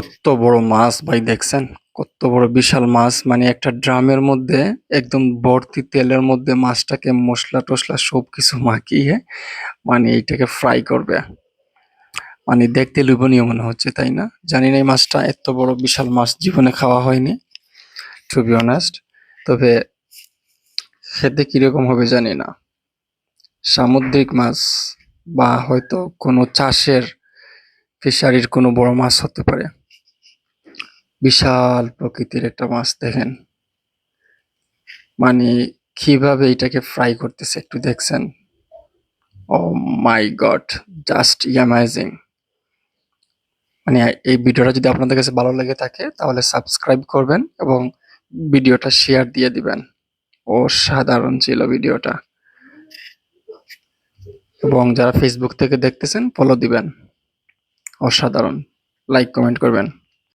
কত বড় মাছ ভাই দেখছেন? কত বড় বিশাল মাছ! মানে একটা ড্রামের মধ্যে একদম ভর্তি তেলের মধ্যে মাছটাকে মসলা-টসলা সবকিছু মাখিয়ে মানে এইটাকে ফ্রাই করবে। মানে দেখতে লোভনীয় মনে হচ্ছে, তাই না? জানি না এই মাছটা এত বড় বিশাল মাছ জীবনে খাওয়া হয়নি, টু বি অনেস্ট। তবে খেতে কিরকম হবে জানি না। সামুদ্রিক মাছ বা হয়তো কোনো চাষের ফিশারির কোনো বড় মাছ হতে পারে। বিশাল প্রকৃতির একটা মাছ দেখেন। মানে কিভাবে এটাকে ফ্রাই করতেছে একটু দেখছেন? ও মাই গড! Just amazing! মানে এই ভিডিওটা যদি আপনাদের কাছে ভালো লেগে থাকে তাহলে সাবস্ক্রাইব করবেন এবং ভিডিওটা শেয়ার দিয়ে দিবেন। অসাধারণ ছিল ভিডিওটা। এবং যারা ফেসবুক থেকে দেখতেছেন ফলো দিবেন। অসাধারণ! লাইক কমেন্ট করবেন।